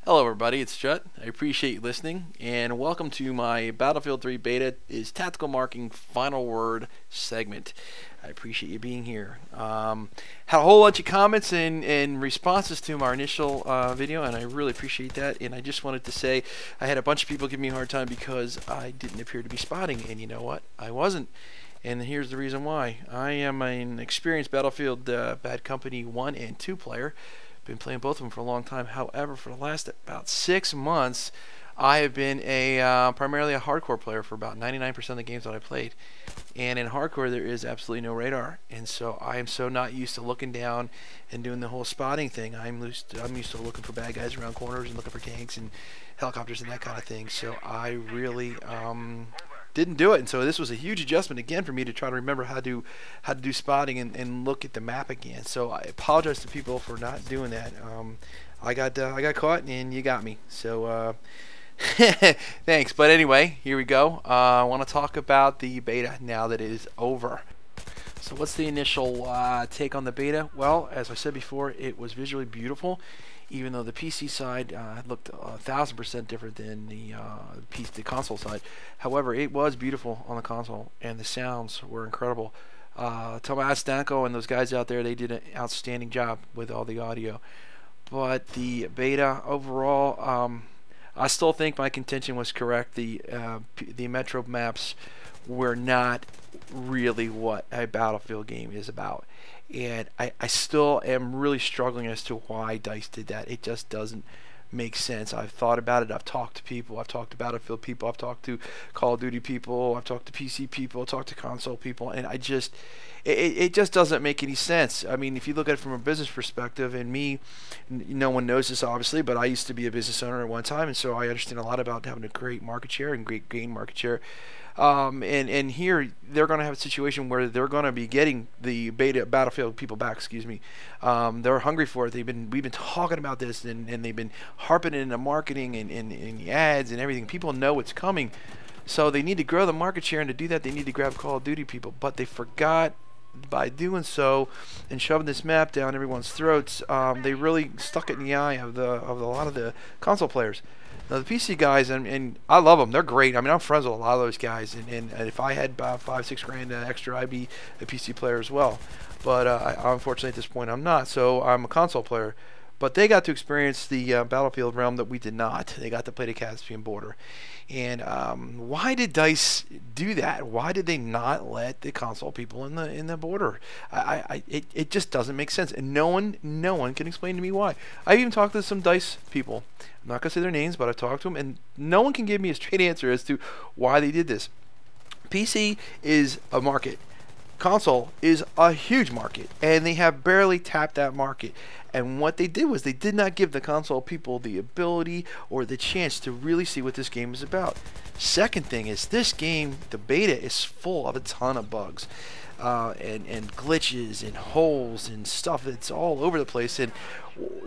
Hello everybody, it's Jut. I appreciate you listening, and welcome to my Battlefield 3 Beta is Tactical Marking Final Word segment. I appreciate you being here. Had a whole bunch of comments and responses to our initial video, and I really appreciate that. And I just wanted to say I had a bunch of people give me a hard time because I didn't appear to be spotting, and you know what? I wasn't. And here's the reason why. I am an experienced Battlefield Bad Company 1 and 2 player. Been playing both of them for a long time. However, for the last about 6 months, I have been primarily a hardcore player for about 99% of the games that I played. And in hardcore, there is absolutely no radar, and so I am so not used to looking down and doing the whole spotting thing. I'm used to looking for bad guys around corners and looking for tanks and helicopters and that kind of thing. So I really didn't do it, and so this was a huge adjustment again for me to try to remember how to do spotting and look at the map again. So I apologize to people for not doing that. I got caught and you got me. So thanks. But anyway, here we go. I want to talk about the beta now that it is over. So what's the initial take on the beta? Well, as I said before, it was visually beautiful, even though the PC side looked 1000% different than the console side. However, it was beautiful on the console, and the sounds were incredible. Tomas Stanko and those guys out there, they did an outstanding job with all the audio. But the beta overall, I still think my contention was correct. The Metro maps were not really what a Battlefield game is about. And I still am really struggling as to why DICE did that. It just doesn't make sense. I've thought about it. I've talked to people. I've talked to Battlefield people. I've talked to Call of Duty people. I've talked to PC people. I've talked to console people. And it just doesn't make any sense. I mean, if you look at it from a business perspective, and me, no one knows this obviously, but I used to be a business owner at one time, and so I understand a lot about having a great market share and great gain market share. And here they're going to have a situation where they're going to be getting the beta Battlefield people back. Excuse me. They're hungry for it. We've been talking about this, and they've been harping it in the marketing and the ads and everything. People know it's coming, so they need to grow the market share, and to do that, they need to grab Call of Duty people. But they forgot, by doing so and shoving this map down everyone's throats, they really stuck it in the eye of a lot of the console players. Now the PC guys, and I love them, they're great. I mean, I'm friends with a lot of those guys, and if I had about $5-6 grand extra, I'd be a PC player as well. But unfortunately at this point I'm not, so I'm a console player. But they got to experience the Battlefield realm that we did not. They got to play the Caspian border. And why did DICE do that? Why did they not let the console people in the border? It just doesn't make sense, and no one can explain to me why. I even talked to some DICE people. I'm not gonna say their names, but I've talked to them, and no one can give me a straight answer as to why they did this. PC is a market. Console is a huge market, and they have barely tapped that market. And what they did was they did not give the console people the ability or the chance to really see what this game is about. Second thing is, this game, the beta, is full of a ton of bugs and glitches and holes and stuff that's all over the place. And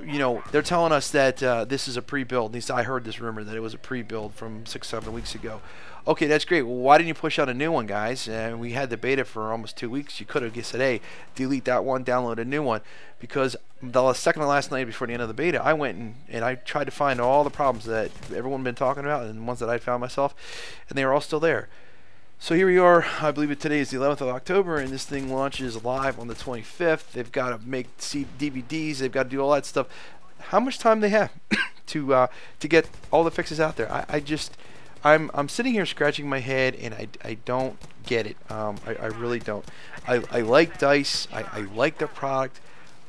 you know, they're telling us that this is a pre-build. At least I heard this rumor that it was a pre-build from 6-7 weeks ago. Okay, that's great. Well, why didn't you push out a new one, guys? We had the beta for almost 2 weeks. You could have just said, hey, delete that one, download a new one. Because the second to last night before the end of the beta, I went and I tried to find all the problems that everyone been talking about and the ones that I found myself, and they were all still there. So here we are. I believe today is the 11th of October, and this thing launches live on the 25th. They've got to make DVDs. They've got to do all that stuff. How much time they have to get all the fixes out there? I'm sitting here scratching my head, and I don't get it. I really don't. I like DICE. I like their product.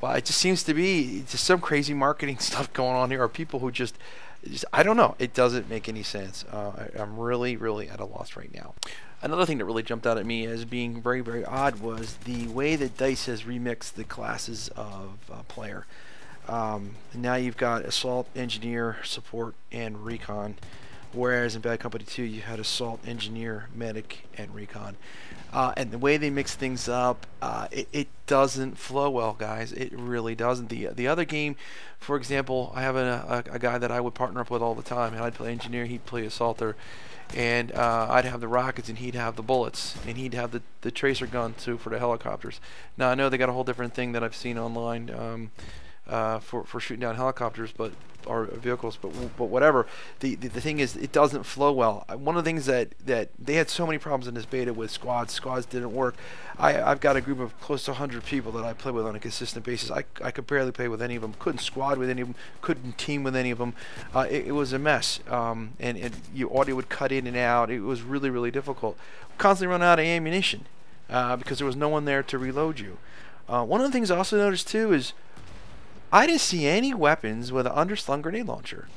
Well, it just seems to be just some crazy marketing stuff going on here, or people who just I don't know. It doesn't make any sense. I'm really at a loss right now. Another thing that really jumped out at me as being very odd was the way that DICE has remixed the classes of player. Now you've got Assault, Engineer, Support, and Recon. Whereas in Bad Company 2 you had Assault, Engineer, Medic, and Recon. And the way they mix things up, it doesn't flow well, guys. It really doesn't. The other game, for example, I have a guy that I would partner up with all the time, and I'd play Engineer, he'd play Assaulter, and I'd have the rockets and he'd have the bullets, and he'd have the tracer gun too for the helicopters. Now I know they got a whole different thing that I've seen online for shooting down helicopters, but our vehicles, but whatever. The thing is, it doesn't flow well. One of the things that they had so many problems in this beta with squads. Squads didn't work. I've got a group of close to 100 people that I play with on a consistent basis. I could barely play with any of them. Couldn't squad with any of them. Couldn't team with any of them. It was a mess. And your audio would cut in and out. It was really, really difficult. Constantly run out of ammunition because there was no one there to reload you. One of the things I also noticed too is I didn't see any weapons with an underslung grenade launcher.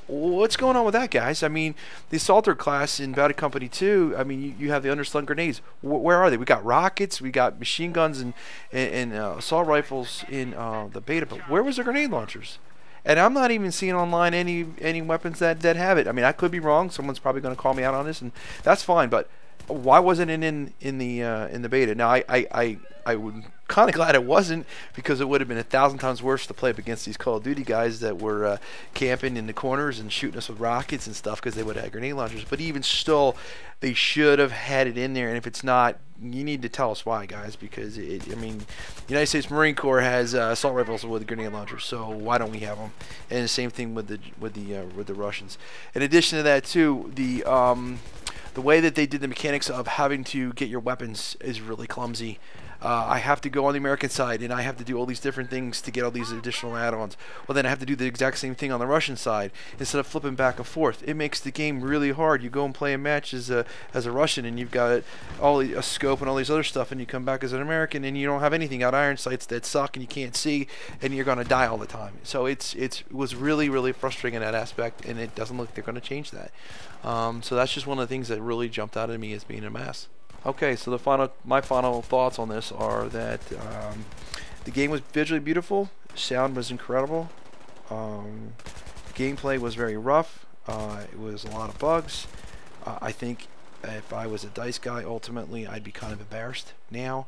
What's going on with that, guys? I mean, the Assaulter class in Bad Company 2, I mean, you have the underslung grenades. Where are they? We got rockets, we got machine guns and assault rifles in the beta, but where was the grenade launchers? And I'm not even seeing online any weapons that have it. I mean, I could be wrong. Someone's probably going to call me out on this, and that's fine. But why wasn't it in the beta? Now, I would kind of glad it wasn't, because it would have been 1,000 times worse to play up against these Call of Duty guys that were camping in the corners and shooting us with rockets and stuff, because they would have had grenade launchers. But even still, they should have had it in there. And if it's not, you need to tell us why, guys, because I mean, the United States Marine Corps has assault rifles with grenade launchers, so why don't we have them? And the same thing with the Russians. In addition to that, too, the way that they did the mechanics of having to get your weapons is really clumsy. I have to go on the American side, and I have to do all these different things to get all these additional add-ons. Well, then I have to do the exact same thing on the Russian side instead of flipping back and forth. It makes the game really hard. You go and play a match as a Russian, and you've got a scope and all these other stuff, and you come back as an American, and you don't have anything. Got iron sights that suck, and you can't see, and you're going to die all the time. So it was really, really frustrating in that aspect, and it doesn't look like they're going to change that. So that's just one of the things that really jumped out at me as being a mess. Okay, so my final thoughts on this are that the game was visually beautiful, sound was incredible, gameplay was very rough, it was a lot of bugs. I think if I was a DICE guy, ultimately I'd be kind of embarrassed now.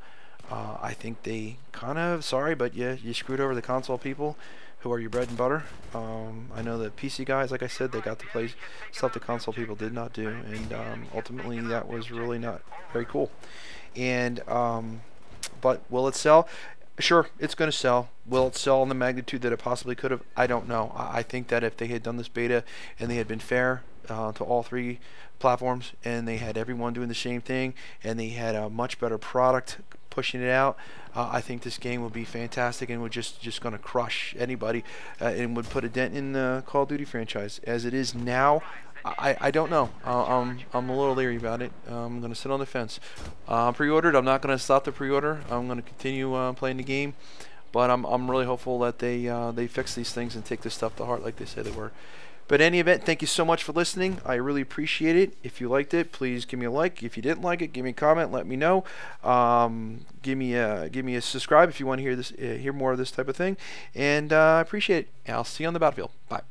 I think they kind of, sorry, but yeah, you screwed over the console people who are your bread and butter. I know that PC guys, like I said, they got to play stuff the console people did not do, and ultimately that was really not very cool. And but will it sell? Sure, it's going to sell. Will it sell in the magnitude that it possibly could have? I don't know. I think that if they had done this beta and they had been fair to all three platforms, and they had everyone doing the same thing, and they had a much better product pushing it out, I think this game would be fantastic and would just going to crush anybody and would put a dent in the Call of Duty franchise. As it is now, I don't know. I'm a little leery about it. I'm going to sit on the fence. Pre-ordered. I'm not going to stop the pre-order. I'm going to continue playing the game, but I'm really hopeful that they fix these things and take this stuff to heart like they said they were. But in any event, thank you so much for listening. I really appreciate it. If you liked it, please give me a like. If you didn't like it, give me a comment. Let me know. Give me a subscribe if you want to hear more of this type of thing. And I appreciate it. I'll see you on the battlefield. Bye.